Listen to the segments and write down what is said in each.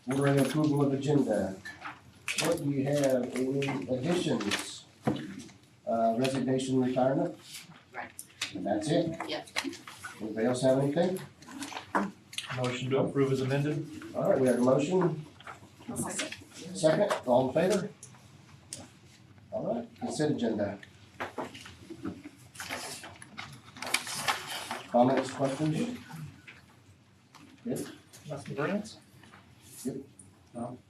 Ordering approval of agenda. What do you have? Any additions? Resignation, retirement? Right. And that's it? Yep. Anybody else have anything? Motion to approve as amended. All right, we have a motion. Second, all in favor? All right, consent agenda. Comments, questions? Good. Nothing Brant? Yep.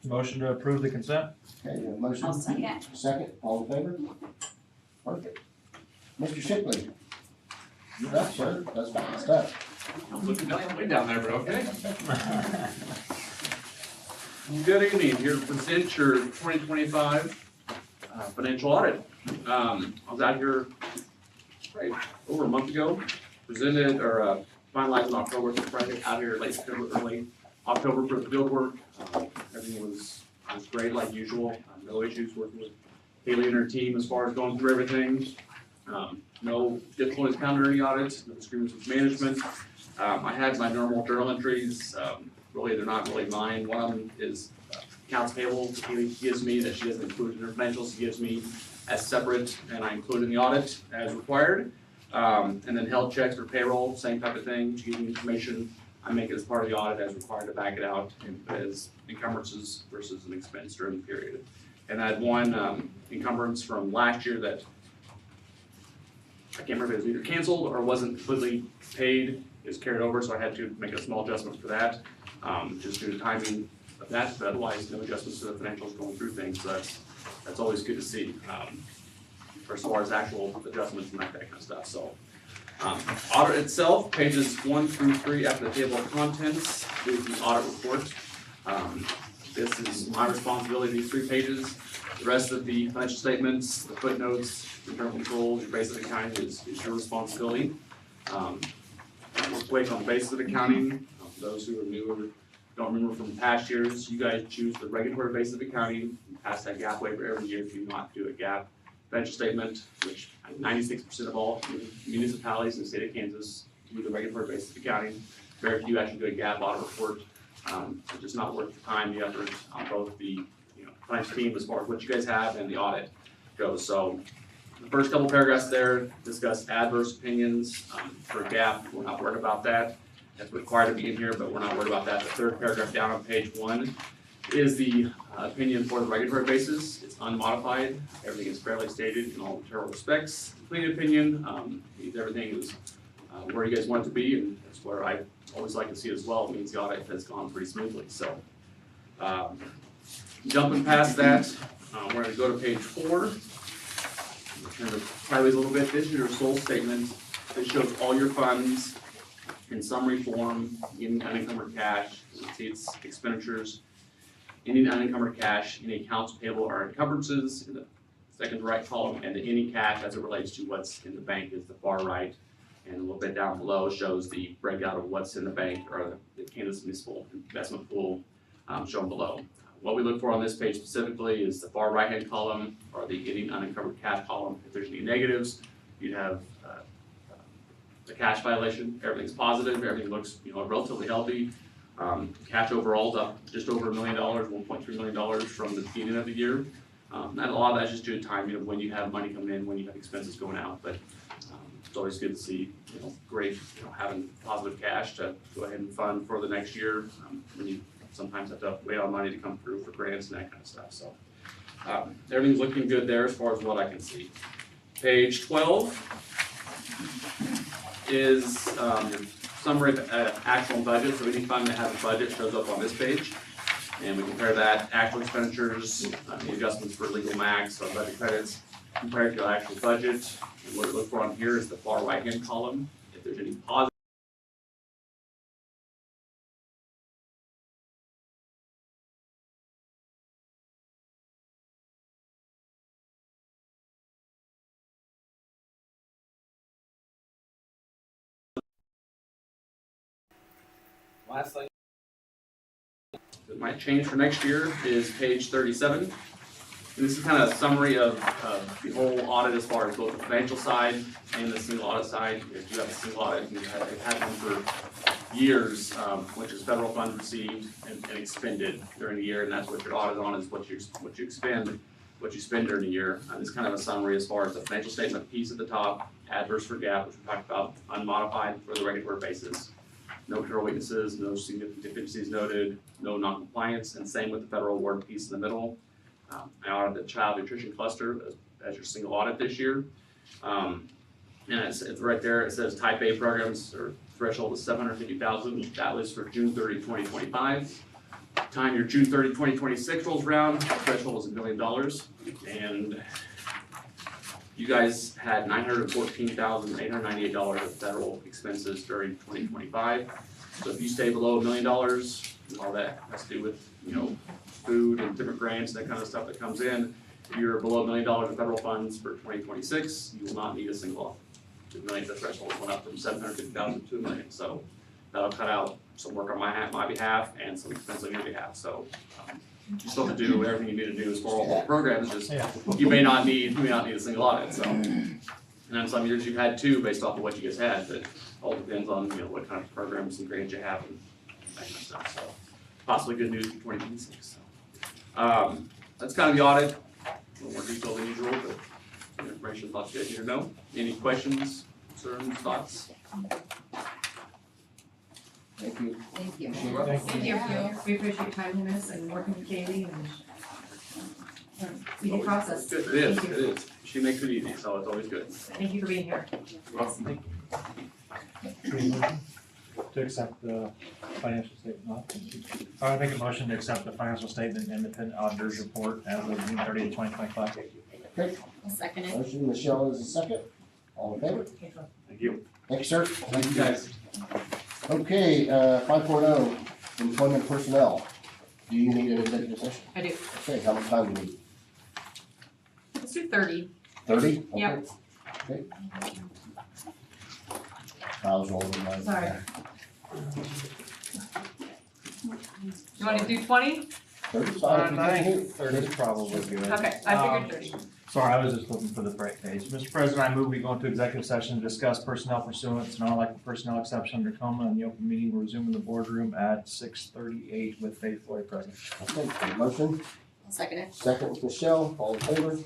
Motion to approve the consent. Okay, we have a motion. I'll second. Second, all in favor? Perfect. Mr. Shipley? You're up, sir. That's fine stuff. I'm looking way down there, but okay. Good evening, here to present your 2025 financial audit. I was out here right over a month ago, presented or finalized in October, so Friday out here late September, early October for the field work. Everything was great like usual. No issues working with Haley and her team as far as going through everything. No difficulties counter any audits, no disagreements with management. I had my normal journal entries. Really, they're not really mine. One of them is accounts payable. Haley gives me that she doesn't include in her financials. She gives me as separate, and I include in the audit as required. And then health checks for payroll, same type of thing. She gives me information. I make it as part of the audit as required to back it out and as encumbrances versus an expense during the period. And I had one encumbrance from last year that I can't remember if it was either canceled or wasn't completely paid. It was carried over, so I had to make a small adjustment for that, just due to timing of that. But otherwise, no adjustments to the financials going through things. So that's always good to see. For as far as actual adjustments and that kind of stuff. So audit itself, pages 1 through 3 after the table of contents is the audit report. This is my responsibility, these 3 pages. The rest of the financial statements, the footnotes, internal controls, your basic accounting is your responsibility. Real quick on basic accounting, for those who are new or don't remember from past years, you guys choose the regulatory basic accounting. You pass that gap waiver every year if you do not do a gap financial statement, which 96% of all municipalities in the state of Kansas do the regulatory basic accounting. Very few actually do a gap audit report. It's just not worth the time, the effort on both the financial team as far as what you guys have and the audit goes. So the first couple paragraphs there discuss adverse opinions for gap. We're not worried about that. That's required to be in here, but we're not worried about that. The third paragraph down on page 1 is the opinion for the regulatory basis. It's unmodified. Everything is fairly stated in all material respects. Clean opinion means everything is where you guys want it to be, and that's where I always like to see it as well. It means the audit has gone pretty smoothly. So jumping past that, we're going to go to page 4. Kind of sideways a little bit. This is your sole statement. This shows all your funds in summary form, any unencumbered cash. You can see it's expenditures, any unencumbered cash, any accounts payable or encumbrances in the second to right column, and the any cash as it relates to what's in the bank is the far right. And a little bit down below shows the breakout of what's in the bank or the Kansas Municipal Investment Pool shown below. What we look for on this page specifically is the far right-hand column or the any unencumbered cash column. If there's any negatives, you'd have the cash violation. Everything's positive. Everything looks relatively healthy. Cash overall is up just over $1 million, $1.3 million from the beginning of the year. And a lot of that's just due to timing of when you have money coming in, when you have expenses going out. But it's always good to see, great, having positive cash to go ahead and fund for the next year. When you sometimes have to wait on money to come through for grants and that kind of stuff. So everything's looking good there as far as what I can see. Page 12 is your summary of actual budget. So any fund that has a budget shows up on this page. And we compare that actual expenditures, the adjustments for legal max or budget credits compared to the actual budget. And what we look for on here is the far right-hand column. If there's any positive. Last thing that might change for next year is page 37. And this is kind of a summary of the whole audit as far as both the financial side and the single audit side. If you have a single audit, you've had one for years, which is federal funds received and expended during the year, and that's what your audit on is what you expend, what you spend during the year. It's kind of a summary as far as the financial statement piece at the top, adverse for GAAP, which we talked about, unmodified for the regular basis. No control weaknesses, no significant deficiencies noted, no non-compliance, and same with the federal award piece in the middle. I audited the child nutrition cluster as your single audit this year. And it's right there, it says type A programs or threshold is 750,000. That was for June 30, 2025. Time your June 30, 2026 rolls around, threshold is $1 million. And you guys had $914,898 of federal expenses during 2025. So if you stay below $1 million, all that has to do with, food and different grants, that kind of stuff that comes in. If you're below $1 million in federal funds for 2026, you will not need a single audit. The threshold went up from 750,000 to $1 million, so that'll cut out some work on my behalf and some expense on your behalf. So you still have to do everything you need to do as far as all the programs. Just you may not need a single audit. So, and then some years you've had two based off of what you guys had, but it all depends on what kind of programs and grants you have and that kind of stuff. So possibly good news for 2026. So that's kind of the audit. A little more detailed than usual, but the information thoughts you guys need to know. Any questions, concerns, thoughts? Thank you. Thank you. Sheila? Thank you. We appreciate your timeliness and working with Kaylee and speedy process. Good, it is, Thank it you. is. She makes it easy, so it's always good. Thank you for being here. To accept the financial statement. I make a motion to accept the financial statement and independent auditor's report as of June 30th, 2025. Okay, I'll second it. motion, Michelle is a second. All in favor? Thank you. Thank you, sir. Thank you, guys. Okay, 5.0, employment personnel. Do you need an executive session? I do. Okay, how much time do you need? Let's do 30. 30? Yep. Okay. Files rolling like. Sorry. You want to do 20? 30's fine. I think 30 is probably good. Okay, I figured 30. Sorry, I was just looking for the right page. Mr. President, I move we go into executive session to discuss personnel pursuant to non-elected personnel exception under coma, and the open meeting will resume in the boardroom at 6:38 with Faith Floyd present. Okay, motion, I'll second it. second with Michelle, all in favor?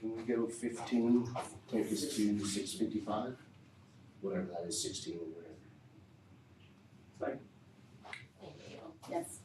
Can we go 15, take us to 6:55? Whatever that is, 16 or whatever. Yes.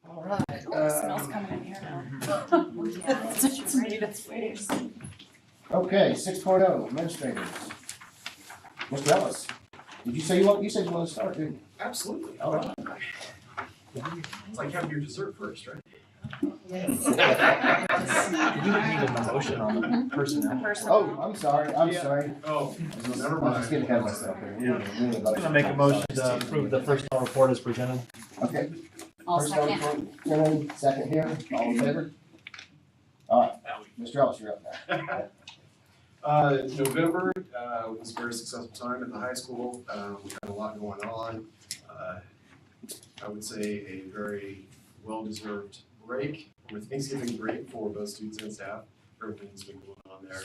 All right. Oh, it smells coming in here now. Yeah, it's made its ways. Okay, 6.0, administrators. Mr. Ellis, did you say you said you want to start, didn't you? Absolutely. All right. It's like having your dessert first, right? You didn't need a motion on the personnel. Oh, I'm sorry, Yeah. sorry. Oh, never I was just getting ahead of mind. myself here. I'm gonna make a motion to approve the personnel report as presented. Okay. I'll First second. on, second here, all in favor? All right, Mr. Ellis, you're up now. November was a very successful time at the high school. We had a lot going on. I would say a very well-deserved break, or Thanksgiving break for both students and staff. Everything's been going on there.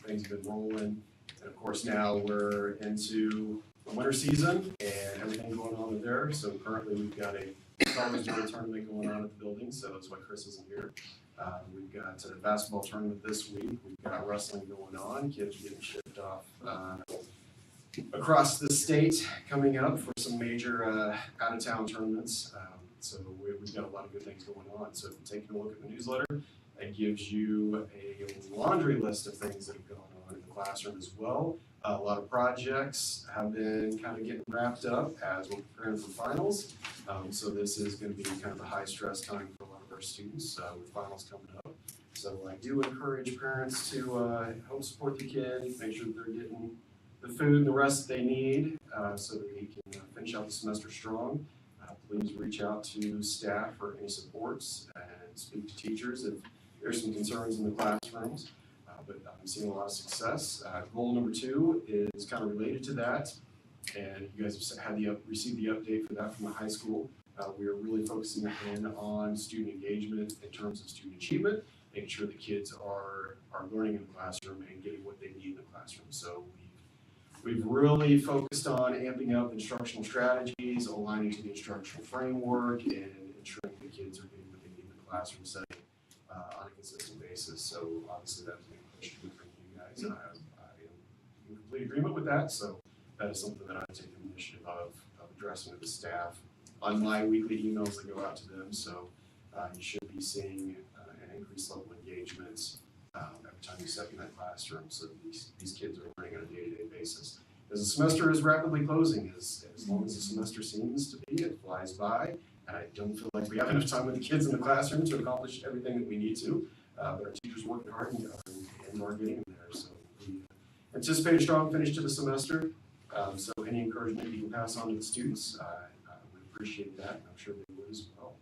Things have been rolling. And of course, now we're into the winter season and everything going on there. So currently, we've got a college tournament going on at the building, so that's why Chris isn't here. We've got a basketball tournament this week. We've got wrestling going on. Kids are getting shipped off across the state coming up for some major out-of-town tournaments. So we've got a lot of good things going on. So if you're taking a look at the newsletter, it gives you a laundry list of things that have gone on in the classroom as well. A lot of projects have been kind of getting wrapped up as we're preparing for finals. So this is going to be kind of a high-stress time for a lot of our students with finals coming up. So I do encourage parents to help support the kids, make sure that they're getting the food and the rest they need so that they can finish out the semester strong. Please reach out to staff for any supports and speak to teachers if there's some concerns in the classrooms. But I'm seeing a lot of success. Goal number 2 is kind of related to that, and you guys have received the update for that from the high school. We are really focusing in on student engagement in terms of student achievement, making sure the kids are learning in the classroom and getting what they need in the classroom. So we've really focused on amping up instructional strategies, aligning to the instructional framework, and ensuring the kids are getting what they need in the classroom setting on a consistent basis. So obviously that's a big push from you guys, and I am in complete agreement with that. So that is something that I take the initiative of addressing with the staff on my weekly emails that go out to them. So you should be seeing an increased level of engagement every time you step in that classroom, so these kids are learning on a day-to-day basis. As the semester is rapidly closing, as long as the semester seems to be, it flies by, and I don't feel like we have enough time with the kids in the classroom to accomplish everything that we need to, but our teachers are working hard and are getting there, so we anticipate a strong finish to the semester, so any encouragement you can pass on to the students, I would appreciate that, and I'm sure they would as well.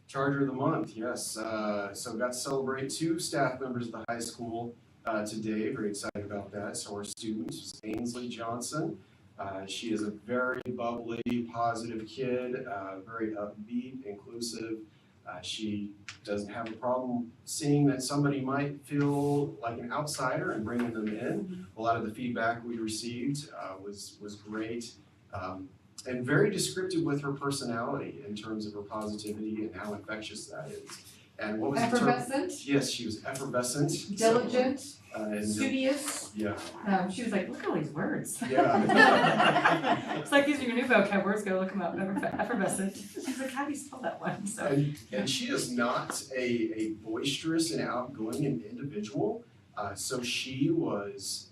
Charger of the month, yes. So got to celebrate 2 staff members of the high school today. Very excited about that. So our student is Ainsley Johnson. She is a very bubbly, positive kid, very upbeat, inclusive. She doesn't have a problem seeing that somebody might feel like an outsider and bringing them in. A lot of the feedback we received was great. And very descriptive with her personality in terms of her positivity and how infectious that is. And what was the term? Effervescent, Yes, she was effervescent. diligent, And studious. yeah, She was like, look at all these words. yeah. It's like these are your new vocab words, go look them up, effervescent. She's like, how do you spell that one? So, And she is not a boisterous and outgoing individual. So she was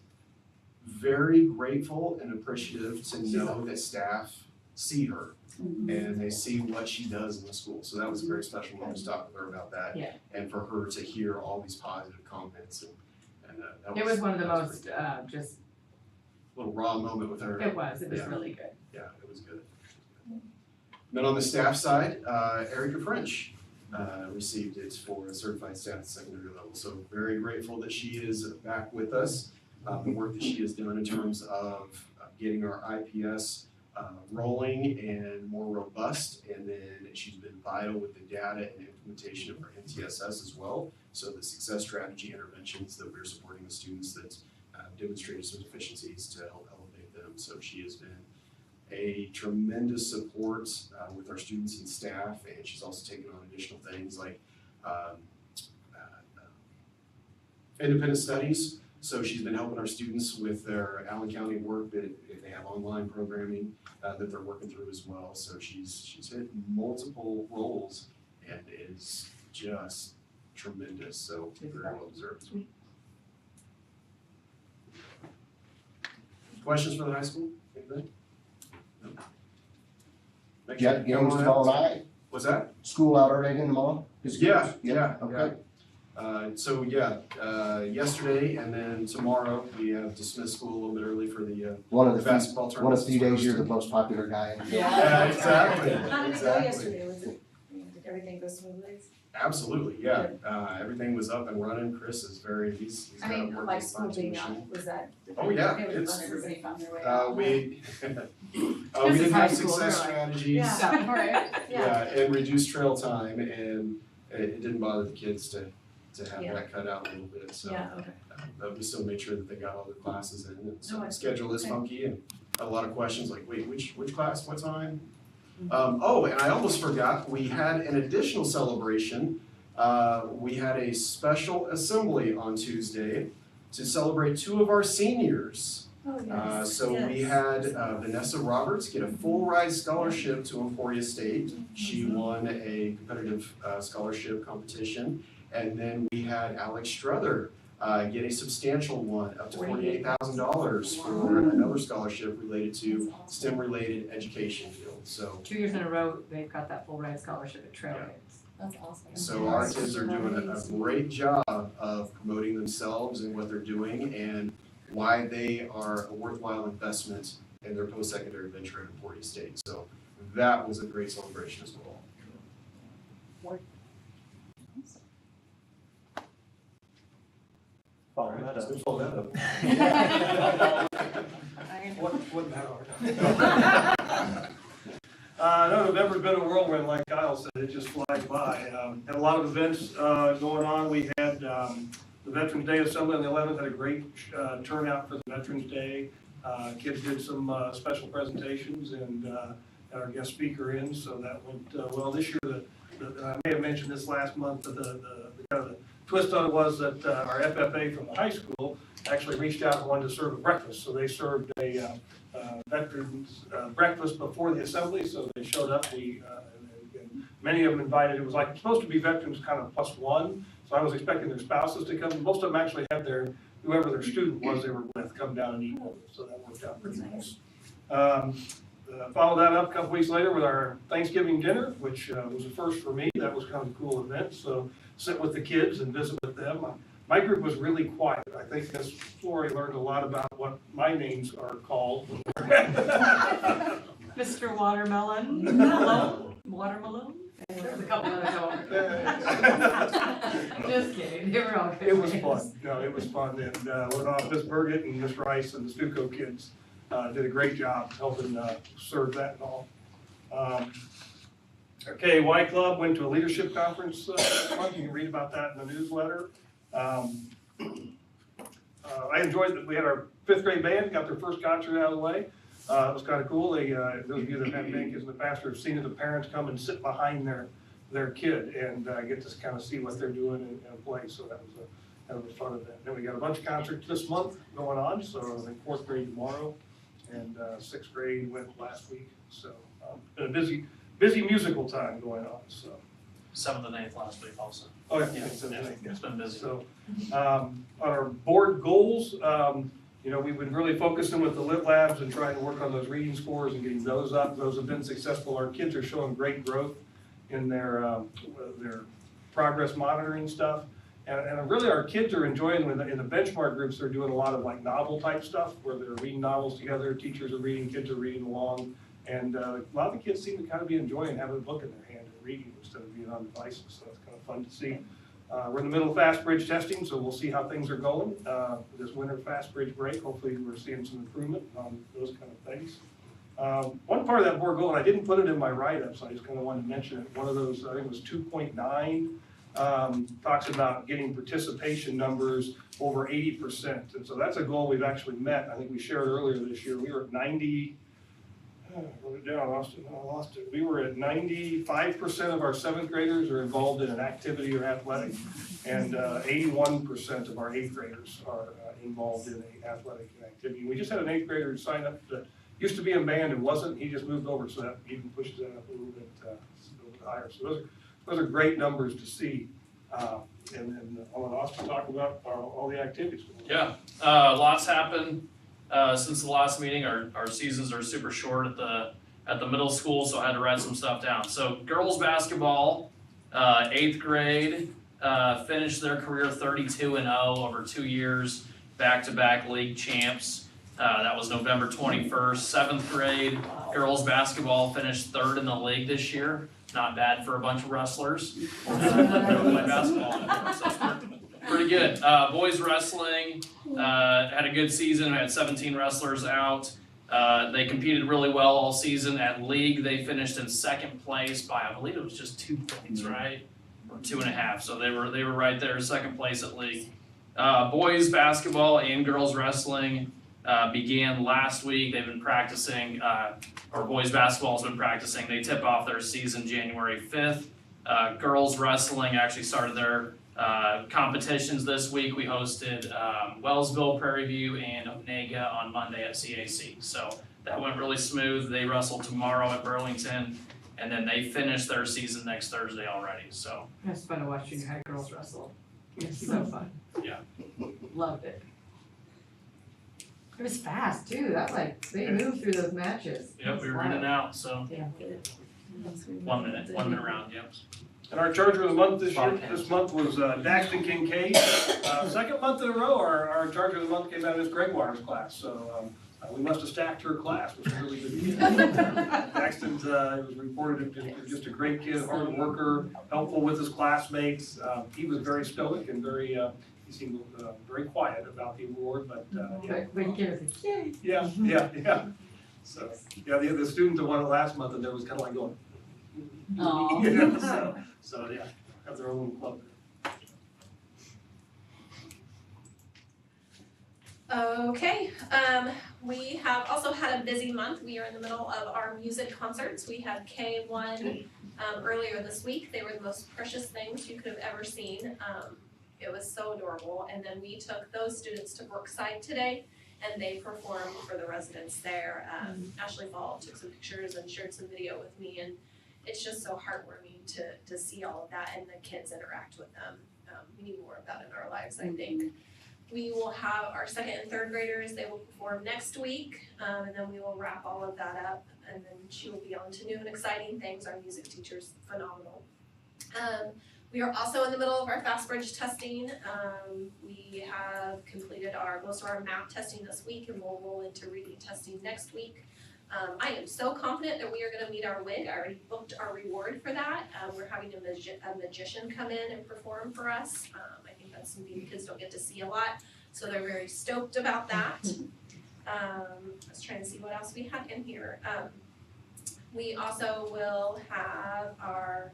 very grateful and appreciative to know that staff see her and they see what she does in the school. So that was a very special moment to talk with her about that. Yeah. And for her to hear all these positive comments and that it was one of the that was most, pretty good. just, Little raw moment with her. it was Yeah. really good. Yeah, it was good. Then on the staff side, Erica French received it for a certified staff at secondary level. So very grateful that she is back with us. The work that she has done in terms of getting our IPS rolling and more robust, and then she's been vital with the data and implementation of our MTSS as well. So the success strategy interventions that we're supporting the students that demonstrated some deficiencies to help elevate them. So she has been a tremendous support with our students and staff, and she's also taken on additional things like independent studies So she's been helping our students with their Allen County work, that if they have online programming, that they're working through as well. So she's hit multiple roles and is just tremendous, so very well deserved. Questions for the high school? Anything? No. Next Yeah, year, games come on tomorrow out. night, What's that? school out early in the morning? Just Yeah, games? yeah, Okay. Yesterday and then tomorrow, we have dismissed school a little bit early for the One of the few, basketball one of tournaments. the few days you're the most popular guy. in the Yeah, exactly, How did it go exactly. yesterday? Did everything go smoothly? Absolutely, yeah. Everything was up and running. Chris is he's I got a mean, working like school being machine. on, was that? Oh, yeah, It was it's- fun, everybody found their way out. We This did is high have school, success they're like- strategies. Yeah, right, Yeah, and reduced trail time, and it didn't bother the kids to have Yeah. that cut out a little bit, so. Yeah, okay. But we still made sure that they got all their classes in, and so Oh, I the see. schedule is Okay. funky, and a lot of questions like, wait, which class, what time? Mm-hmm. And I almost forgot, we had an additional celebration. We had a special assembly on Tuesday to celebrate 2 of our seniors. Oh, yes. So we had Vanessa Roberts get a full ride scholarship to Emporia State. She won a competitive scholarship competition. And then we had Alex Struther get a substantial one, up to $48,000 for another scholarship related to STEM-related education field. So 2 years in a row, they've got that full ride scholarship at Trailheads. That's awesome. So our kids are doing a great job of promoting themselves and what they're doing and why they are a worthwhile investment in their post-secondary venture at Emporia State. So that was a great celebration as well. Follow that up. Follow that up. What matter? No, November's been a whirlwind, like Kyle said, it just flies by. Had a lot of events going on. We had the Veterans Day Assembly on the 11th, had a great turnout for the Veterans Day. Kids did some special presentations and had our guest speaker in, so that went well. This year, I may have mentioned this last month, but the kind of the twist on it was that our FFA from the high school actually reached out and wanted to serve a breakfast. So they served a veterans breakfast before the assembly, so they showed up. And many of them invited. It was like supposed to be veterans kind of +1, so I was expecting their spouses to come. Most of them actually had whoever their student was they were with come down and eat with them, so that worked out pretty nice. Followed that up a couple weeks later with our Thanksgiving dinner, which was a first for me. That was kind of a cool event. So sit with the kids and visit with them. My group was really quiet. I think Miss Flory learned a lot about what my names are called. Mr. Watermelon, Malone, Watermelon, and there's a couple others. Just kidding, they were all good. It was fun. No, it was fun. And Miss Burgett and Miss Rice and the Stuco kids did a great job helping serve that and all. Our KAY Club went to a leadership conference this month. You can read about that in the newsletter. I enjoyed that we had our 5th grade band, got their first concert out of the way. It was kind of cool. Those of you that have grandkids in the past have seen it, the parents come and sit behind their kid and get to kind of see what they're doing and play. So that was a fun event. Then we got a bunch of concerts this month going on. So I think 4th grade tomorrow and 6th grade went last week. So been a busy musical time going on. So 7th and 8th last week also. oh yeah, It's been busy. So on our board goals, we've been really focusing with the lit labs and trying to work on those reading scores and getting those up. Those have been successful. Our kids are showing great growth in their progress monitoring stuff. And really our kids are enjoying, in the benchmark groups, they're doing a lot of like novel type stuff where they're reading novels together, teachers are reading, kids are reading along. And a lot of the kids seem to kind of be enjoying having a book in their hand and reading instead of being on devices. So it's kind of fun to see. We're in the middle of fast bridge testing, so we'll see how things are going. This winter fast bridge break, hopefully we're seeing some improvement on those kind of things. One part of that board goal, and I didn't put it in my write-up, so I just kind of wanted to mention it. One of those, I think it was 2.9, talks about getting participation numbers over 80%. And so that's a goal we've actually met. I think we shared earlier this year. We were at 90, Wrote it down, I lost it. We were at 95% of our seventh graders are involved in an activity or athletic, and 81% of our eighth graders are involved in an athletic activity. We just had an eighth grader sign up that used to be in band and wasn't. He just moved over, so that even pushes that up a little bit higher. So those are great numbers to see. And I'll let Austin talk about all the activities. Yeah, lots happened, since the last meeting. Our seasons are super short at the middle school, so I had to write some stuff down. So girls basketball, eighth grade, finished their career 32-0 over 2 years, back-to-back league champs. That was November 21st. Seventh grade, girls basketball finished third in the league this year. Not bad for a bunch of wrestlers. Play basketball, so pretty good. Boys wrestling, had a good season. We had 17 wrestlers out. They competed really well all season. At league, they finished in second place by, I believe it was just 2 points, right? Or 2.5. So they were right there, second place at league. Boys basketball and girls wrestling began last week. They've been practicing, or boys basketball has been practicing. They tip off their season January 5th. Girls wrestling actually started their competitions this week. We hosted Wellsville, Prairie View, and Onega on Monday at CAC. So that went really smooth. They wrestle tomorrow at Burlington, and then they finish their season next Thursday already. So It's fun to watch junior high girls wrestle. It's so fun. Yeah. Loved it. It was fast too. That they moved through those matches. yep, we were in and out. So Yeah. 1 minute round. Yep. And our charger of the month this month was Daxton Kincaid. Second month in a row, our charger of the month came out of Miss Gregoire's class, so we must have stacked her class, which was really good. Daxton's was reported as just a great kid, hard worker, helpful with his classmates. He was very stoic and he seemed very quiet about the award, but But he gave us a yay. yeah. So the students that won it last month, and there was kind of like going. Aw. Yeah, so yeah, have their own club. Okay, we have also had a busy month. We are in the middle of our music concerts. We had K1 earlier this week. They were the most precious things you could have ever seen. It was so adorable. And then we took those students to Brookside today, and they performed for the residents there. Ashley Ball took some pictures and shared some video with me, and it's just so heartwarming to see all of that and the kids interact with them. We need more of that in our lives, I think. We will have our second and third graders. They will perform next week, and then we will wrap all of that up, and then she will be on to new and exciting things. Our music teacher's phenomenal. We are also in the middle of our Fast Bridge testing. We have completed most of our math testing this week, and we'll roll into reading testing next week. I am so confident that we are gonna meet our WIG. I already booked our reward for that. We're having a magician come in and perform for us. I think that's something the kids don't get to see a lot, so they're very stoked about that. I was trying to see what else we had in here. We also will have our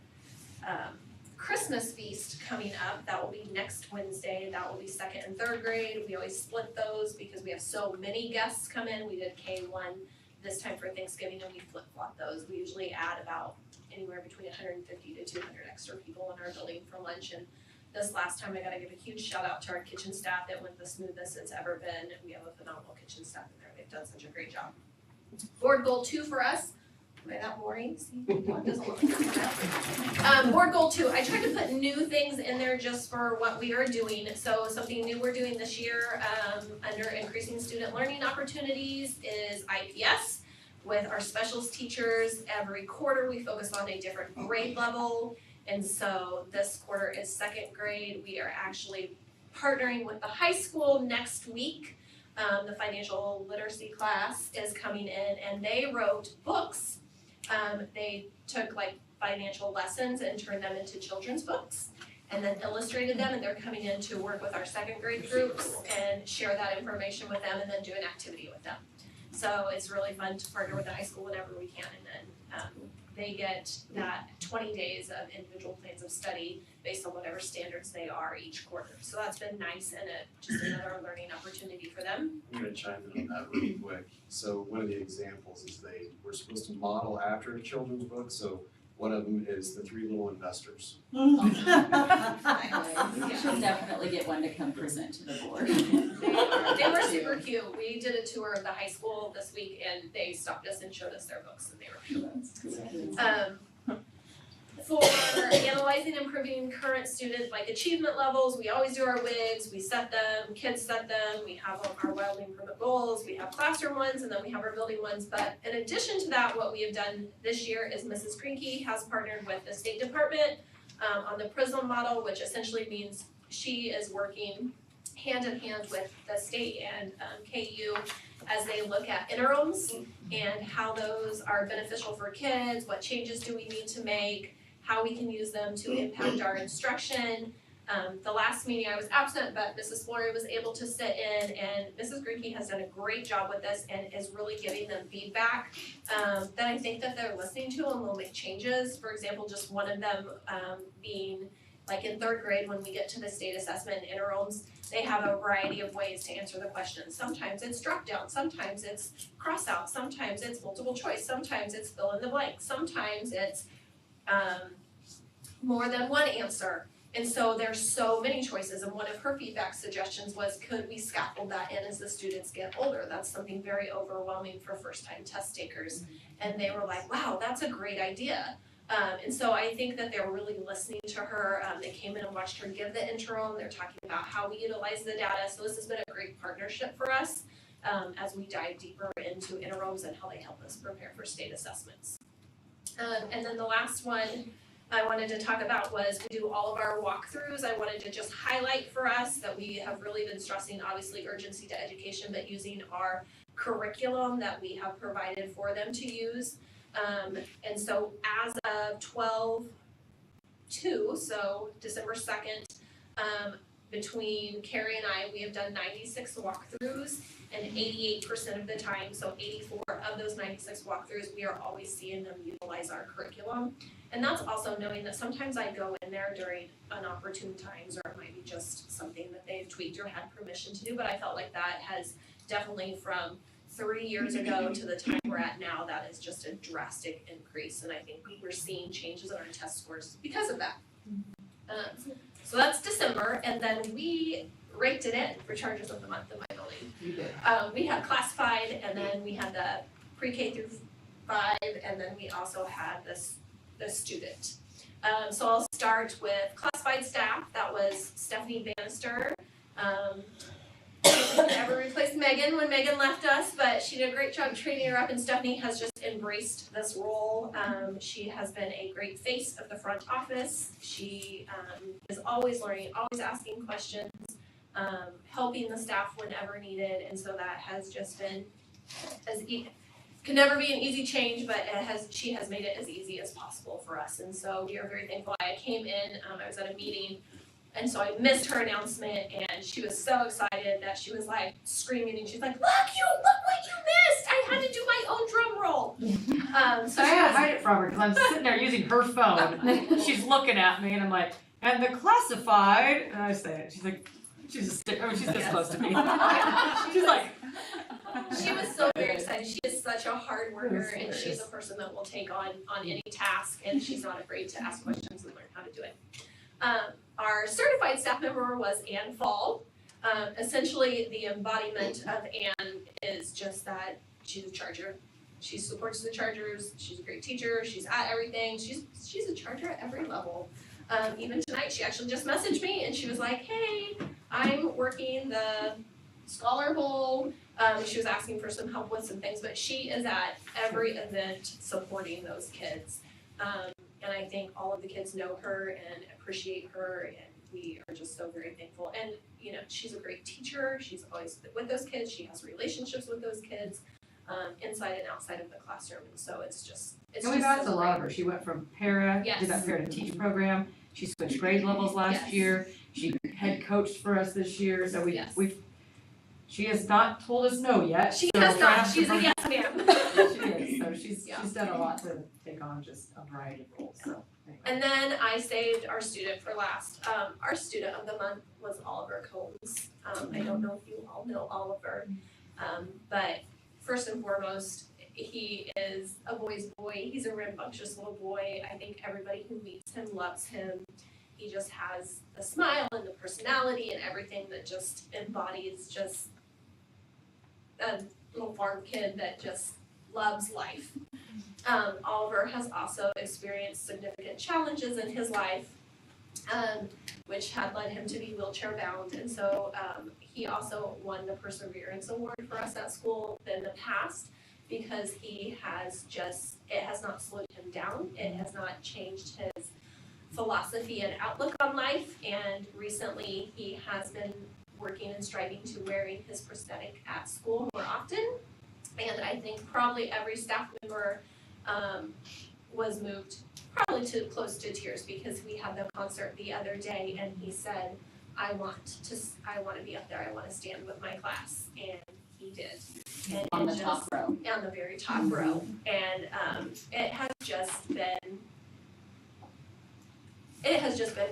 Christmas feast coming up. That will be next Wednesday. That will be second and third grade. We always split those because we have so many guests come in. We did K1 this time for Thanksgiving, and we flip-flop those. We usually add about anywhere between 150 to 200 extra people in our building for lunch, and this last time I gotta give a huge shout out to our kitchen staff. It went the smoothest it's ever been. We have a phenomenal kitchen staff in there. They've done such a great job. Board goal 2 for us. Am I that boring? See, it doesn't look like that. Board goal 2, I tried to put new things in there just for what we are doing. So something new we're doing this year under increasing student learning opportunities is IPS. With our specials teachers, every quarter we focus on a different grade level. And so this quarter is second grade. We are actually partnering with the high school next week. The financial literacy class is coming in, and they wrote books. They took financial lessons and turned them into children's books and then illustrated them, and they're coming in to work with our second grade groups and share that information with them and then do an activity with them. So it's really fun to partner with the high school whenever we can, and then they get that 20 days of individual plans of study based on whatever standards they are each quarter. So that's been nice and just another learning opportunity for them. I'm gonna chime in on that really quick. So one of the examples is they were supposed to model after a children's book, so one of them is The Three Little Investors. You should definitely get one to come present to the board. They were super cute. We did a tour of the high school this week and they stopped us and showed us their books and they were cute. For analyzing and improving current student achievement levels, we always do our WIGs, we set them, kids set them, we have our wildly improvement goals, we have classroom ones, and then we have our building ones. But in addition to that, what we have done this year is Mrs. Greenkey has partnered with the State Department on the PRISM model, which essentially means she is working hand in hand with the state and KU as they look at interims and how those are beneficial for kids, what changes do we need to make, how we can use them to impact our instruction. The last meeting I was absent, but Mrs. Flory was able to sit in, and Mrs. Greenkey has done a great job with this and is really giving them feedback that I think that they're listening to and will make changes. For example, just one of them being in 3rd grade when we get to the state assessment and interims, they have a variety of ways to answer the questions. Sometimes it's drop down, sometimes it's cross out, sometimes it's multiple choice, sometimes it's fill in the blank, sometimes it's more than one answer. And so there's so many choices, and one of her feedback suggestions was, could we scaffold that in as the students get older? That's something very overwhelming for first-time test takers. And they were like, wow, that's a great idea. And so I think that they're really listening to her. They came in and watched her give the interim. They're talking about how we utilize the data. So this has been a great partnership for us as we dive deeper into interims and how they help us prepare for state assessments. And then the last one I wanted to talk about was we do all of our walkthroughs. I wanted to just highlight for us that we have really been stressing obviously urgency to education, but using our curriculum that we have provided for them to use. And so as of 12/2, so December 2nd, between Carrie and I, we have done 96 walkthroughs, and 88% of the time, so 84 of those 96 walkthroughs, we are always seeing them utilize our curriculum. And that's also knowing that sometimes I go in there during inopportune times, or it might be just something that they've tweaked or had permission to do, but I felt like that has definitely from 3 years ago to the time we're at now, that is just a drastic increase, and I think we're seeing changes in our test scores because of that. So that's December, and then we raked it in for charges of the month in my building. You did. We had classified, and then we had the pre-K through 5, and then we also had the student. So I'll start with classified staff. That was Stephanie Bannister. We never replaced Megan when Megan left us, but she did a great job training her up, and Stephanie has just embraced this role. She has been a great face of the front office. She is always learning, always asking questions, helping the staff whenever needed, and so that has just been can never be an easy change, but she has made it as easy as possible for us, and so we are very thankful. I came in, I was at a meeting, and so I missed her announcement, and she was so excited that she was like screaming, and she's like, look what you missed! I had to do my own drum roll. So I had to hide it from her because I'm sitting there using her phone. She's looking at me, and I'm like, and the classified, and I say it. She's like, she's this close to me. She's like. She was so very excited. She is such a hard worker, and she's a person that will take on any task, and she's not afraid to ask questions and learn how to do it. Our certified staff member was Ann Fall. Essentially, the embodiment of Ann is just that she's a charger. She supports the chargers. She's a great teacher. She's at everything. She's a charger at every level. Even tonight, she actually just messaged me, and she was like, hey, I'm working the Scholar Bowl. She was asking for some help with some things, but she is at every event supporting those kids. And I think all of the kids know her and appreciate her, and we are just so very thankful. And, you know, she's a great teacher. She's always with those kids. She has relationships with those kids, inside and outside of the classroom. And so it's And we've asked a lot of her. She went from para, Yes. did that para to teach program. She switched grade levels last Yes. year. She head coached for us this year. So Yes. she has not told us no yet. She so has we'll try not. to She's a find- yes ma'am. She is. So she's done a lot to take on just a variety of roles, so. Anyway. And then I saved our student for last. Our student of the month was Oliver Combs. I don't know if you all know Oliver, but first and foremost, he is a boy's boy. He's a rambunctious little boy. I think everybody who meets him loves him. He just has the smile and the personality and everything that just embodies just a little farm kid that just loves life. Oliver has also experienced significant challenges in his life, which had led him to be wheelchair bound. And so he also won the Perseverance Award for us at school in the past because it has not slowed him down. It has not changed his philosophy and outlook on life. And recently he has been working and striving to wearing his prosthetic at school more often. And I think probably every staff member was moved probably to close to tears because we had the concert the other day and he said, I want to be up there, I want to stand with my class, and he did. And On the top row. On the very top row. And it has just been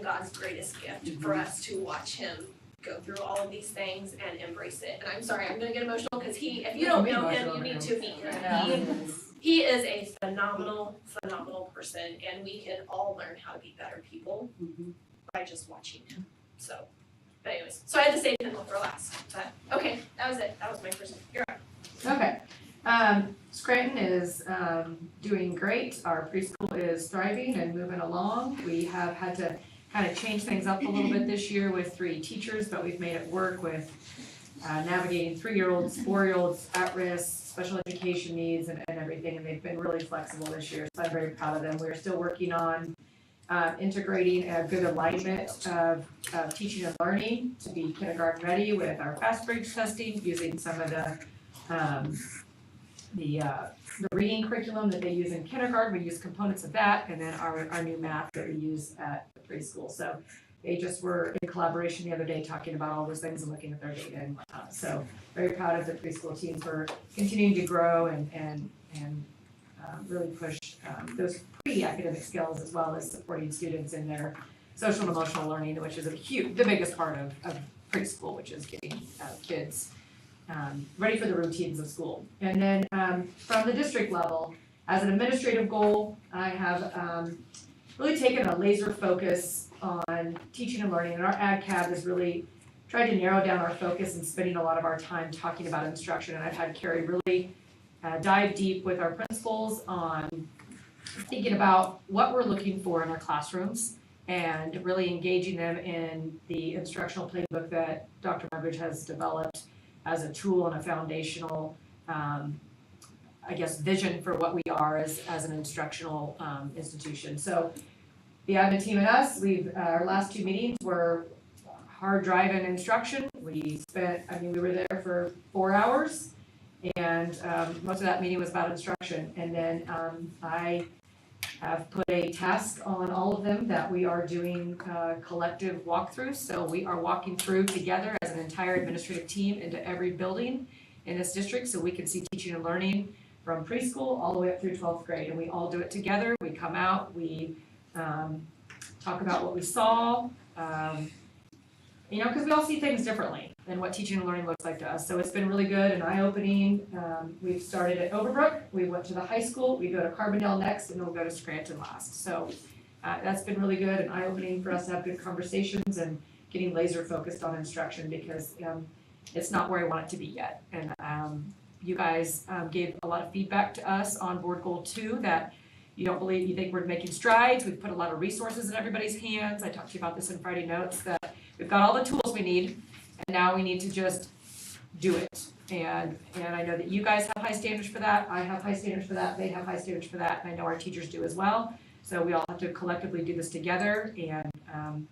God's greatest gift for us to watch him go through all of these things and embrace it. And I'm sorry, I'm gonna get emotional because if you don't know him, you need to meet him. He is a phenomenal person, and we can all learn how to be better people by just watching him. So, but anyways, so I had to save him for last. But okay, that was it. That was my first. You're up. Okay. Scranton is doing great. Our preschool is thriving and moving along. We have had to kind of change things up a little bit this year with 3 teachers, but we've made it work with navigating 3-year-olds, 4-year-olds at risk, special education needs and everything, and they've been really flexible this year, so I'm very proud of them. We're still working on integrating a good alignment of teaching and learning to be kindergarten ready with our fast bridge testing, using some of the reading curriculum that they use in kindergarten. We use components of that, and then our new math that we use at the preschool. So they just were in collaboration the other day talking about all those things and looking at their data and whatnot. So very proud of the preschool team for continuing to grow and really push those pre-academic skills as well as supporting students in their social and emotional learning, which is the biggest part of preschool, which is getting kids ready for the routines of school. And then from the district level, as an administrative goal, I have really taken a laser focus on teaching and learning, and our AdCab has really tried to narrow down our focus and spending a lot of our time talking about instruction. And I've had Carrie really dive deep with our principals on thinking about what we're looking for in our classrooms and really engaging them in the instructional playbook that Dr. Mugridge has developed as a tool and a foundational, vision for what we are as an instructional institution. So the admin team and us, our last 2 meetings were hard drive and instruction. We were there for 4 hours, and most of that meeting was about instruction. And then I have put a task on all of them that we are doing collective walkthroughs. So we are walking through together as an entire administrative team into every building in this district so we can see teaching and learning from preschool all the way up through 12th grade. And we all do it together. We come out, we talk about what we saw, because we all see things differently than what teaching and learning looks like to us. So it's been really good and eye-opening. We've started at Overbrook, we went to the high school, we go to Carbondale next, and then we'll go to Scranton last. So that's been really good and eye-opening for us to have good conversations and getting laser focused on instruction because it's not where I want it to be yet. And you guys gave a lot of feedback to us on board goal 2 that you think we're making strides. We've put a lot of resources in everybody's hands. I talked to you about this in Friday notes, that we've got all the tools we need, and now we need to just do it. And I know that you guys have high standards for that. I have high standards for that. They have high standards for that. And I know our teachers do as well. So we all have to collectively do this together and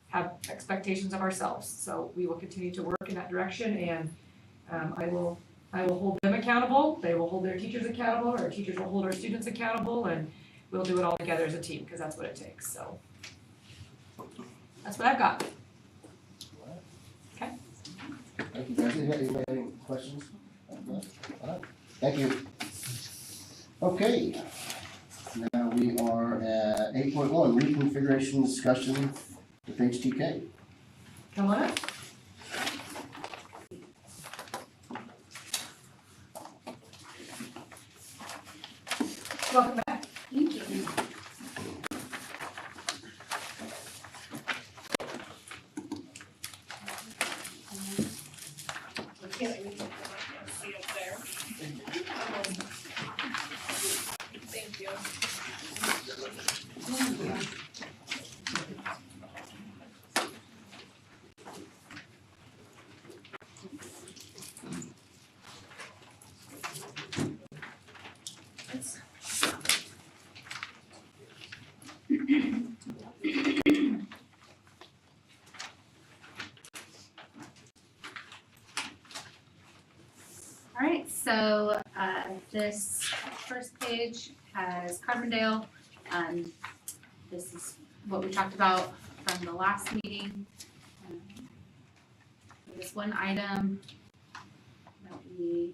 have expectations of ourselves. So we will continue to work in that direction, and I will hold them accountable. They will hold their teachers accountable. Our teachers will hold our students accountable, and we'll do it all together as a team because that's what it takes. So that's what I've got. Okay. Thank you, Nancy. Anybody have any questions? All right. Thank you. Okay, now we are at 8.1, reconfiguration discussion with HTK. Come on up. Welcome back. Thank you. Thank you. All right, so this first page has Carbondale. This is what we talked about from the last meeting. There's one item that we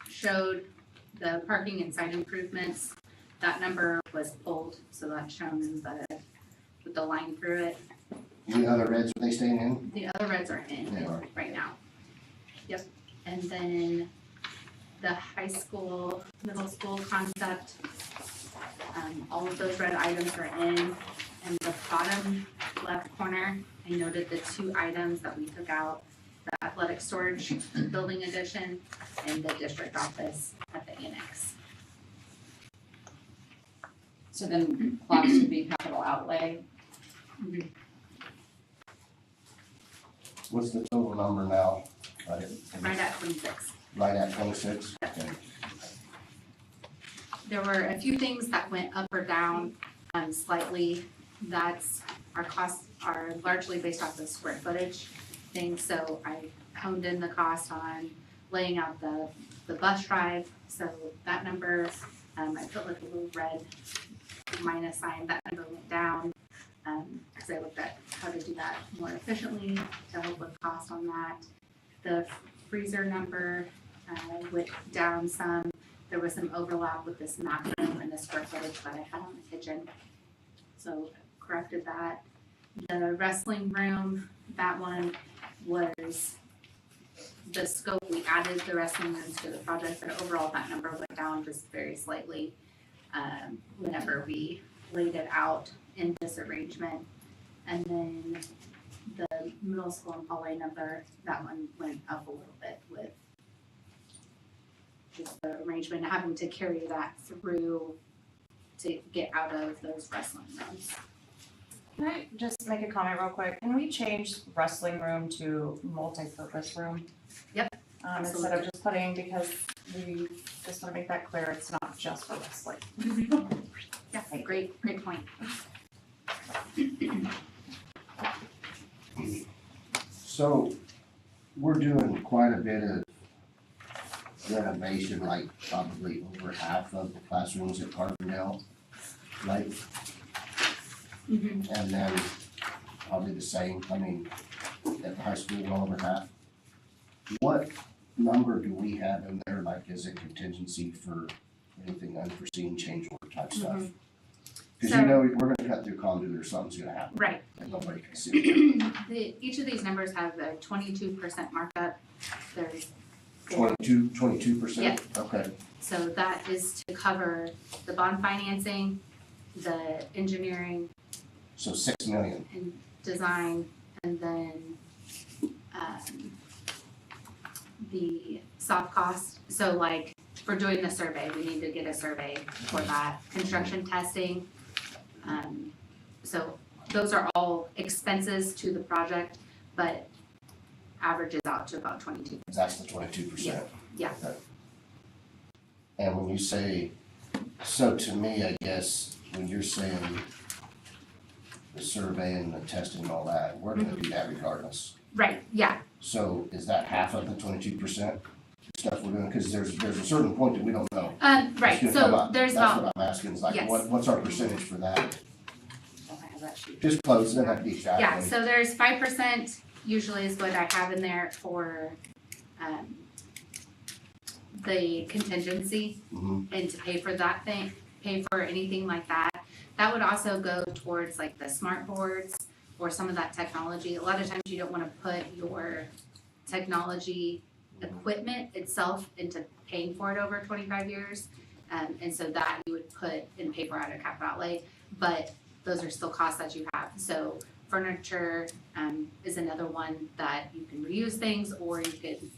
showed the parking and site improvements. That number was pulled, so that's shown in with the line through it. The other reds, are they staying in? The other reds are in They are. right now. Yep, and then the high school, middle school concept, all of those red items are in. And the bottom left corner, I noted the two items that we took out, the athletic storage building addition and the district office at the annex. So then class would be capital outlay. What's the total number now? Right at 26. Right at 26? Okay. There were a few things that went up or down slightly. That's, our costs are largely based off the square footage thing, so I honed in the cost on laying out the bus drive. So that number, I put like a little red minus sign, that number went down. Because I looked at how to do that more efficiently to help with cost on that. The freezer number went down some. There was some overlap with this map room and the square footage that I had on the kitchen. So corrected that. The wrestling room, that one was the scope, we added the wrestling rooms to the project, but overall that number went down just very slightly whenever we laid it out in this arrangement. And then the middle school and hallway number, that one went up a little bit with just the arrangement, having to carry that through to get out of those wrestling rooms. Can I just make a comment real quick? Can we change wrestling room to multi-purpose room? Yep, Instead of just putting, because we just wanna make that clear, it's not just for wrestling. Yeah, great point. So, we're doing quite a bit of renovation, like probably over half of the classrooms at Carbondale, right? And then probably the same, I mean, at the high school, well over half. What number do we have in there, like as a contingency for anything unforeseen change order type stuff? Cause you know, we're gonna cut through conduit or something's gonna happen. Right. And nobody can see. Each of these numbers have a 22% markup. There's 22%? Yep. Okay. So that is to cover the bond financing, the engineering So 6 million. and design, and then the soft cost. So like, for doing the survey, we need to get a survey for that, construction testing. So those are all expenses to the project, but averages out to about 22%. That's the 22%. Yeah. Okay. And when you say, so to me, I guess, when you're saying the survey and the testing and all that, we're gonna do that regardless. Right, yeah, So is that half of the 22% stuff we're doing? Cause there's a certain point that we don't know. right, It's gonna come so up. there's That's about, what I'm asking, is like, Yes. what's our percentage for that? I have that sheet. Just close, it doesn't have to be exactly. Yeah, so there's 5% usually is what I have in there for the contingency Mhm. and to pay for that thing, pay for anything like that. That would also go towards like the smart boards or some of that technology. A lot of times you don't wanna put your technology equipment itself into paying for it over 25 years. And so that you would put and pay for out of capital outlay, but those are still costs that you have. So furniture, is another one that you can reuse things or you could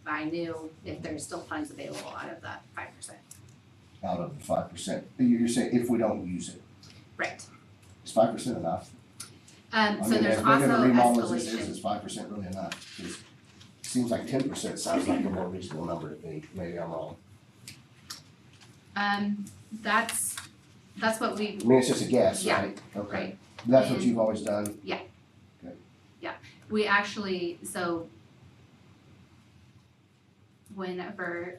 buy new if there's still funds available out of that 5%. Out of the 5%, you're saying if we don't use it, Right. is 5% enough? So there's As big of a also remodel as this escalation. is 5% really enough? 'Cause it seems like 10% sounds like a more reasonable number to me, maybe I'm wrong. That's what we, I mean, it's just a guess, Yeah, right? Okay. right. That's what And- you've always done? We actually, so whenever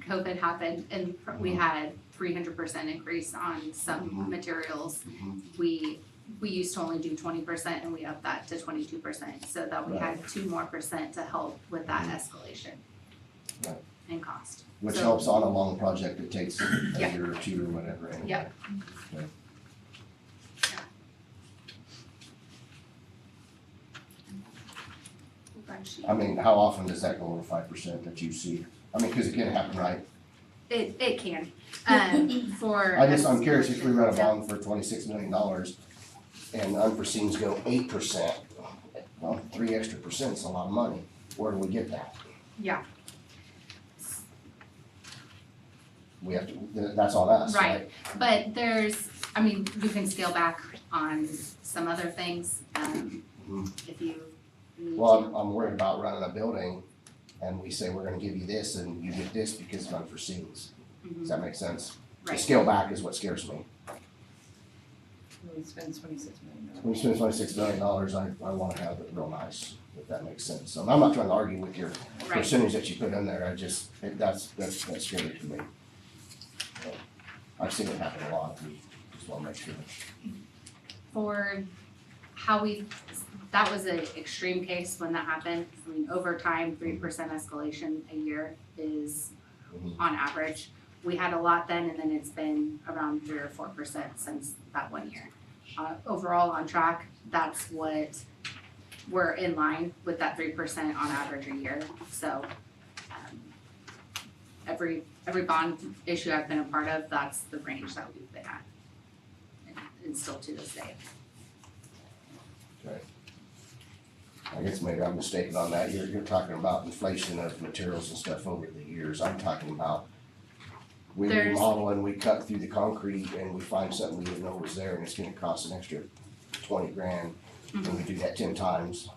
COVID happened and we had 300% increase on some materials, Mhm. we used to only do 20% and we upped that to 22%, so that we had 2% to help with that escalation Right. and cost. Which So- helps on a long project that takes a Yeah. year or two or whatever anyway. Yeah. Okay. I mean, how often does that go over 5% that you see? I mean, cause it can happen, right? It can, for. I'm curious if we run a Yeah. bond for $26 million and unforeseens go 8%, well, 3 extra percent's a lot of money. Where do we get that? Yeah. We have to, that's on us, right? Right, but there's, I mean, you can scale back on some other things, if you need Well, to. I'm worried about running a building and we say we're gonna give you this and you get this because of unforeseens. Does that make sense? The Right. scale back is what scares me. We spend $26 million. When you spend $26 million, I wanna have it real nice, if that makes sense. So I'm not trying to argue with your Right, percentage that you put in there, that's scary to me. I've seen it happen a lot, we just wanna make sure. for how that was an extreme case when that happened. I mean, over time, 3% escalation a year is Mhm. on average. We had a lot then, and then it's been around 3 or 4% since that 1 year. Overall on track, that's what we're in line with, that 3% on average a year. So every bond issue I've been a part of, that's the range that we've been at, and still to this day. I guess maybe I'm mistaken on that. You're talking about inflation of materials and stuff over the years. I'm talking about we There's- remodel and we cut through the concrete and we find something we didn't know was there and it's gonna cost an extra 20 grand. And we do that 10 times.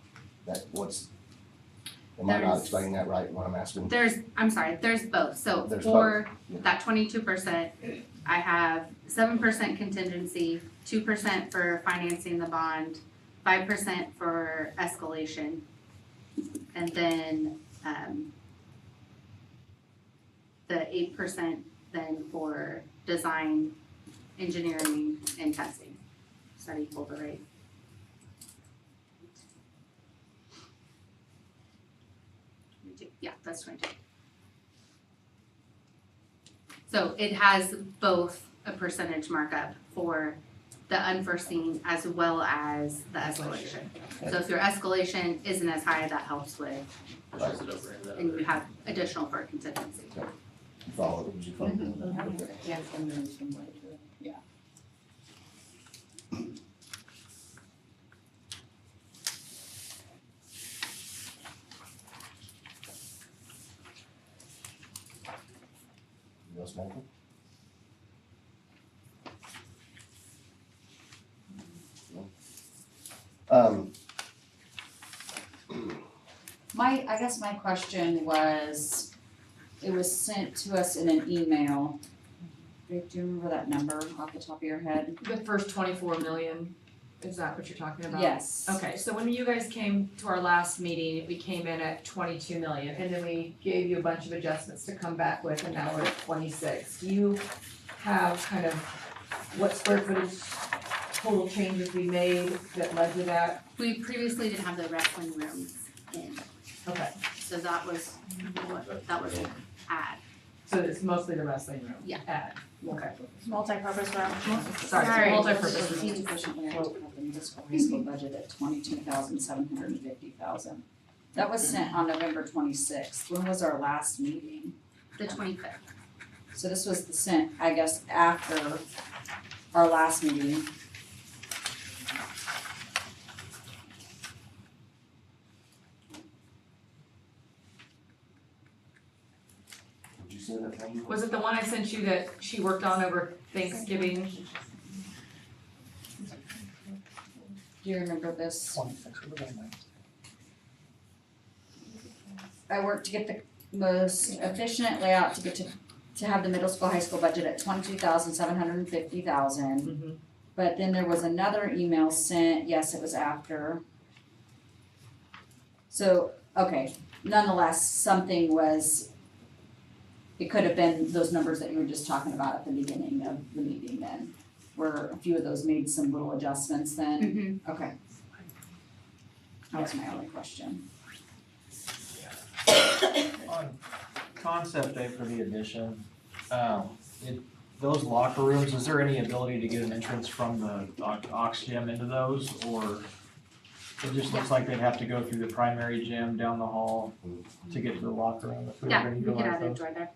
Am I not There's- explaining that right, what I'm asking? There's both, so There's for both. that 22%, I have 7% contingency, 2% for financing the bond, 5% for escalation, and then, the 8% then for design, engineering, and testing. Does that equal the rate? Yeah, that's 22. So it has both a percentage markup for the unforeseen as well as the escalation. So if your escalation isn't as high, that helps with, Pushes it over into that. and you have additional for contingency. You follow, did you follow? Okay. Yeah, some way to it, yeah. You else, Michael? No? I guess my question was, it was sent to us in an email. Rick, do you remember that number off the top of your head? The first 24 million, is that what you're talking about? Yes. Okay, so when you guys came to our last meeting, we came in at 22 million, and then we gave you a bunch of adjustments to come back with, and now we're at 26. Do you have kind of what square footage total changes we made that led to that? We previously didn't have the wrestling rooms in, Okay, so so that was an add. So it's mostly the wrestling room? Yeah. Add, okay. Multi-purpose room. Sorry, Sorry. multi-purpose room. Proceed efficiently to have the municipal high school budget at 22,750,000. That was sent on November 26th. When was our last meeting? The 25th. So this was sent, I guess, after our last meeting. Did you say that thing? Was it the one I sent you that she worked on over Thanksgiving? Do you remember this? 26, what did I miss? I worked to get the most efficient layout to have the middle school, high school budget at 22,750,000. Mm-hmm. But then there was another email sent, yes, it was after. So, okay, nonetheless, something was, it could have been those numbers that you were just talking about at the beginning of the meeting then, where a few of those made some little adjustments then, okay. That was my only question. On concept day for the addition, those locker rooms, is there any ability to get an entrance from the aux gym into those, or it just looks like they'd have to go through the primary gym down the hall to get to the locker room if we were Yeah, gonna we utilize could add a those? door there.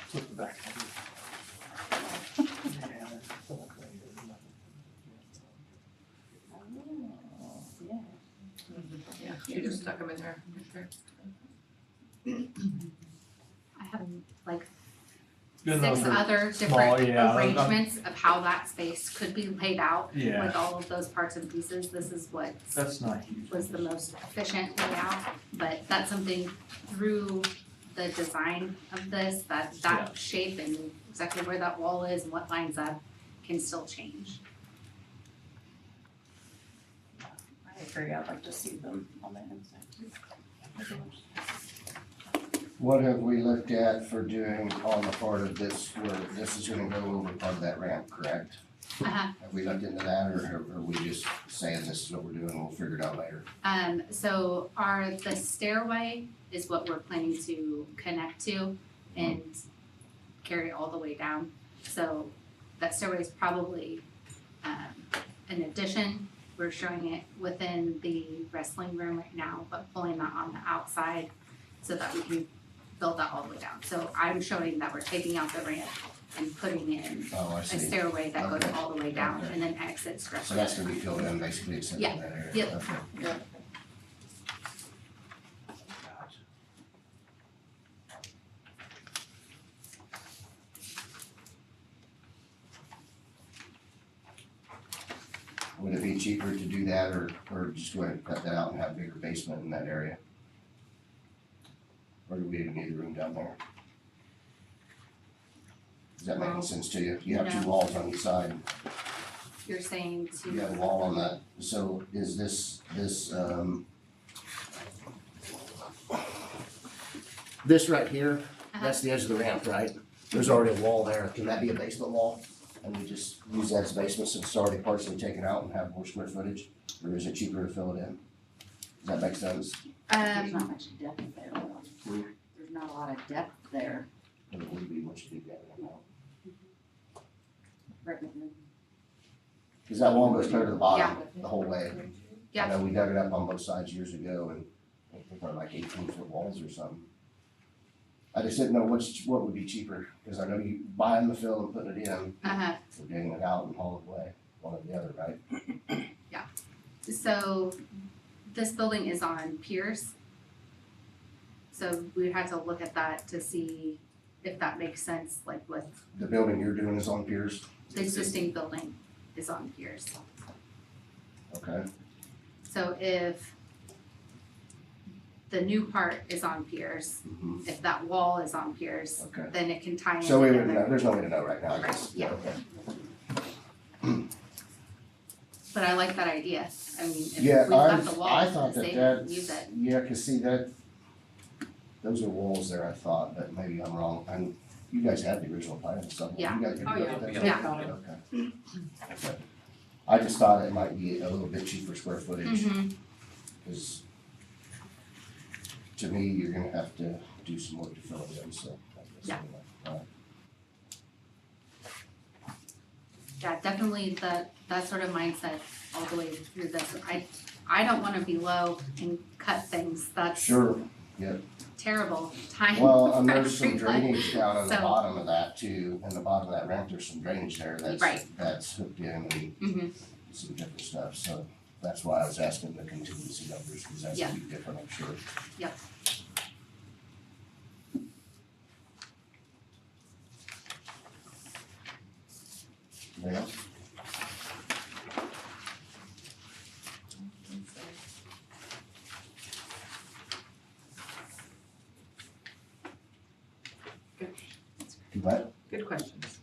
Flip it back. Yeah, she just stuck them in there, right there. I have like Good 6 number. other Small, different yeah, arrangements of how that space could be laid out Yeah, with all of those parts and pieces. This is what that's not huge. was the most efficient layout, but that's something through the design of this, Yeah. that shape and exactly where that wall is and what lines up can still change. I agree, I'd like to see them on the inside. What have we looked at for doing on the part of this, where this is gonna go over part of that ramp, correct? Uh-huh. Have we looked into that, or are we just saying this is what we're doing, we'll figure it out later? So the stairway is what we're planning to connect to and carry all the way down. So that stairway is probably, an addition. We're showing it within the wrestling room right now, but pulling that on the outside so that we can build that all the way down. So I'm showing that we're taking out the ramp and putting in Oh, I a see. stairway that goes Okay. all the way down Okay. and then exits So directly. that's gonna be filled in basically except Yeah. in that area? Yep. Okay. Yep. Gotcha. Would it be cheaper to do that, or just go ahead and cut that out and have a bigger basement in that area? Or do we even need the room down there? Does that make any sense to you? You have two No. walls on each side. You're saying You have a to, wall on that, so is this, this right here, that's the edge of the ramp, right? There's already a wall there, can that be a basement wall? And we just use that as basement since it's already partially taken out and have more square footage? Or is it cheaper to fill it in? Does that make sense? There's not much depth there. There's not a lot of depth there. But it would be much deeper than that. Right with me. Cause that wall goes clear to the bottom, Yeah. the whole way. Yeah. I know we dug it up on both sides years ago and I think they're like 18-foot walls or something. I just didn't know what would be cheaper, cause I know you buying the fill and putting it in, or digging it out and hauling it away, one or the other, right? so this building is on piers. So we had to look at that to see if that makes sense, like with The building you're doing is on piers, the existing building is on piers. okay? So if the new part is on piers, Mhm. if that wall is on piers, Okay. then it can tie in So we together. wouldn't know, there's no way to know right now, I guess. Yeah. Okay. But I like that idea. I mean, if we've Yeah, got the I walls, thought to that save it, use that's, it. yeah, cause see that, those are walls there, I thought, but maybe I'm wrong. And You guys had the original plan and stuff. Yeah. You guys- Oh, yeah. Okay. Yeah. Got it. Okay. Okay. I just thought it might be a little bit cheaper square footage, Mhm. because to me, you're gonna have to do some work to fill it in, so. I guess Yeah. anyway. Yeah, definitely that sort of mindset all the way through this. I don't wanna be low and cut things, that's Sure, terrible time. well, and there's for some everyone. drainage down on the So- bottom of that too, in the bottom of that ramp, there's some drainage there Right. that's hooked in and Mhm. some different stuff, so that's why I was asking the contingency numbers, because that's Yeah. gonna be different, I'm sure. Yep. Anything else? You bet. Good questions.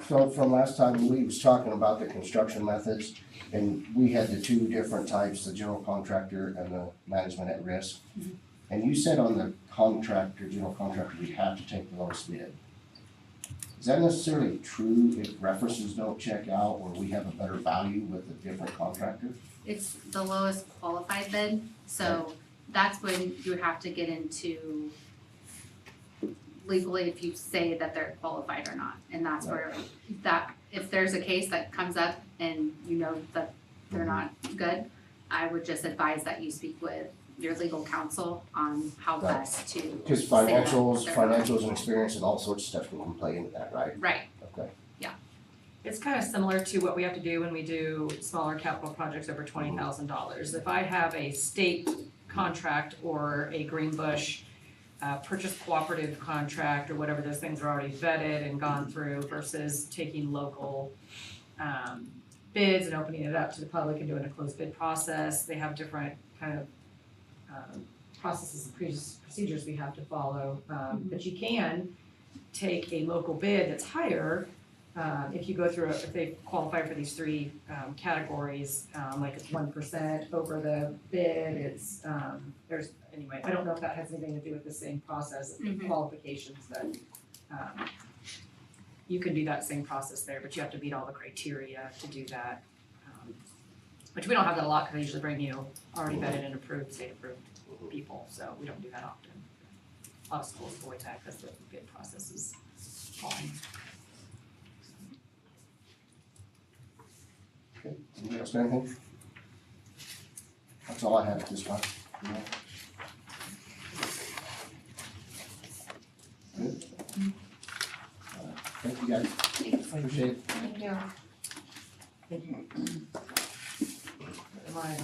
So from last time, we was talking about the construction methods, and we had the two different types, the general contractor and the management at risk. And you said on the general contractor, we have to take the lowest bid. Is that necessarily true if references don't check out, or we have a better value with a different contractor? It's the lowest qualified bid, so that's when you would have to get into legally if you say that they're qualified or not. And that's where if there's a case that comes up and you know that they're not good, I would just advise that you speak with your legal counsel on how Right. best to. Because say that financials they're not. and experience and all sorts of stuff can play into that, right? Right, Okay. It's kind of similar to what we have to do when we do smaller capital projects over $20,000. If I have a state contract or a Greenbush purchase cooperative contract or whatever, those things are already vetted and gone through versus taking local bids and opening it up to the public and doing a closed bid process. They have different kind of processes and procedures we have to follow. But you can take a local bid that's higher. If you go through, if they qualify for these three categories, like it's 1% over the bid, it's, anyway, I don't know if that has anything to do with the same process, Mhm. qualifications, but you can do that same process there, but you have to meet all the criteria to do that. Which we don't have that a lot, because they usually bring you already vetted and approved, state approved people, so we don't do that often. A lot of schools avoid that because the bid process is long. Okay, anybody else got anything? That's all I have at this time. Good. Thank you guys. Appreciate it. Thank you. Right.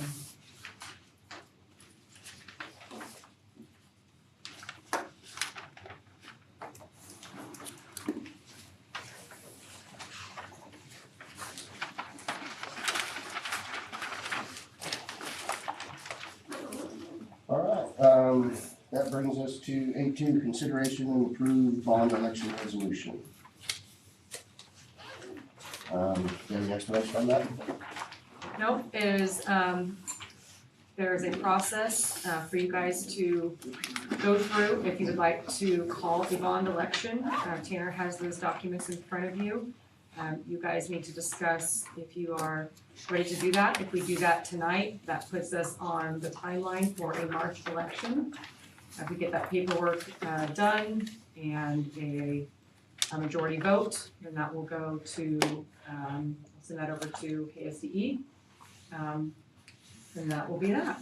All right, that brings us to A2, consideration and approved bond election resolution. Do you have any explanation on that? Nope, there's a process for you guys to go through if you would like to call a bond election. Tanner has those documents in front of you. You guys need to discuss if you are ready to do that. If we do that tonight, that puts us on the timeline for a March election. If we get that paperwork done and a majority vote, then that will go to, send that over to KASB. And that will be that.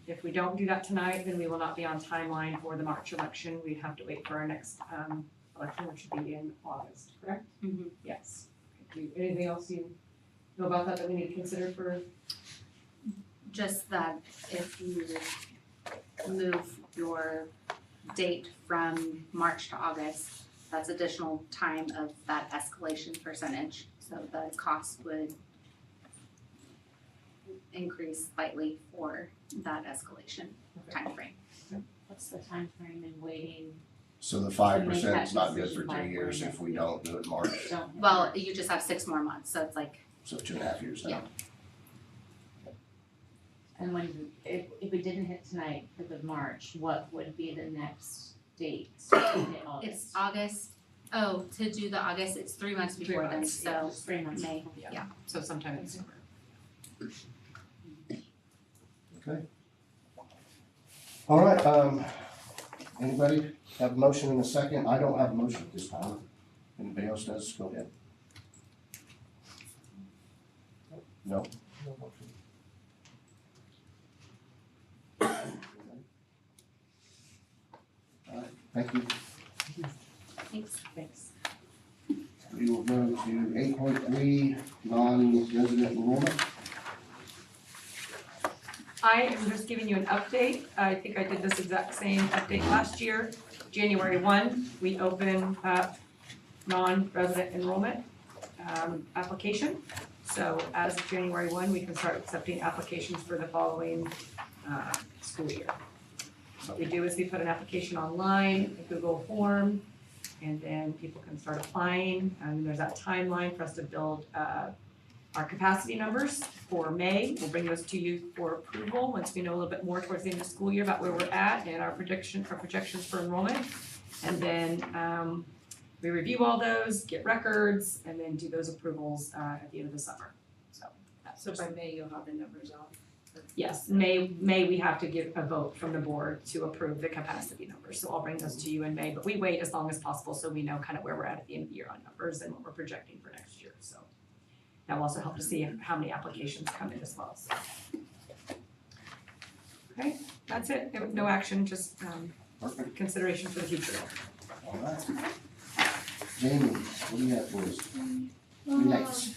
If we don't do that tonight, then we will not be on timeline for the March election. We'd have to wait for our next election, which should be in August, correct? Mhm. Yes. Anything else you know about that we need to consider for? just that if you move your date from March to August, that's additional time of that escalation percentage, so the cost would increase slightly for that escalation timeframe. What's the timeframe in waiting? So the 5% is that not good for decision by 3 years when if we don't do it in March, Don't. Well, you just have 6 more months, so it's like, so 2.5 years now. Yeah. And when, if we didn't hit tonight, 5th of March, what would be the next date to hit August? It's August, oh, to do the August, it's 3 months before then, months, so 3 months. May, yeah. So sometime in summer. Okay. All right, anybody have a motion in a second? I don't have a motion at this time. Anybody else does, go ahead. No? All right, thank you. Thanks. We will go to 8.3, non-resident enrollment. I am just giving you an update. I think I did this exact same update last year. January 1, we open up non-resident enrollment application. So as of January 1, we can start accepting applications for the following school year. What we do is we put an application online, a Google form, and then people can start applying. And there's that timeline for us to build our capacity numbers for May. We'll bring those to you for approval once we know a little bit more towards the end of the school year about where we're at and our projections for enrollment. And then we review all those, get records, and then do those approvals at the end of the summer. So that's So by May, you'll have the numbers off. yes, May we have to give a vote from the board to approve the capacity numbers. So I'll bring those to you in May, but we wait as long as possible so we know kind of where we're at the end of the year on numbers and what we're projecting for next year, so. That will also help to see how many applications come in as well, so. Okay, that's it. No action, just Perfect. consideration for the future. All right. Jamie, what do you have for us? Next.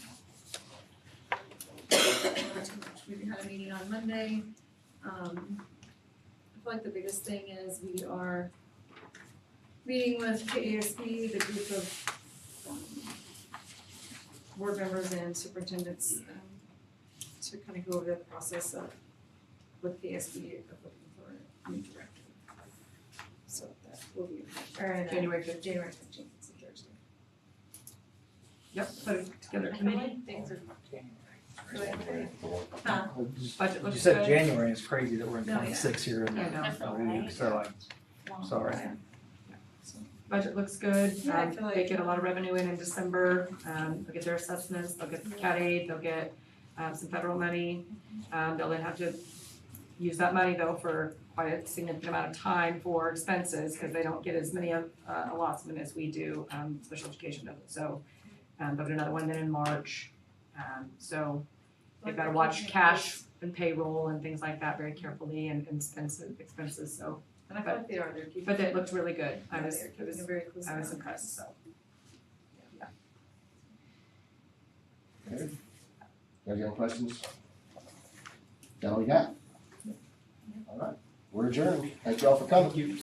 We had a meeting on Monday. I feel like the biggest thing is we are meeting with KASB, the group of board members and superintendents, to kind of go over the process of with KASB of looking for a new director. So that will be, January 15th. January 15th, it's a Thursday. Yep, put it together committee. Things are. Budget looks You said good. January, it's crazy that we're in No, yeah. 26 here in I know. a week, so I'm sorry. Budget looks good. Yeah, I feel like- They get a lot of revenue in December. They'll get their assessments, they'll get CAT aid, they'll get some federal money. They'll then have to use that money though for quite a significant amount of time for expenses because they don't get as many allotment as we do, special education does. So they'll get another one then in March. So they've got to watch cash and payroll and things like that very carefully and expenses, so. And I feel like they are, they're keeping. But it looked really good. I Yeah, was they're keeping a very close eye on it. impressed, so. Okay. You guys got any questions? That all you got? All right, we're adjourned. Thank you all for coming.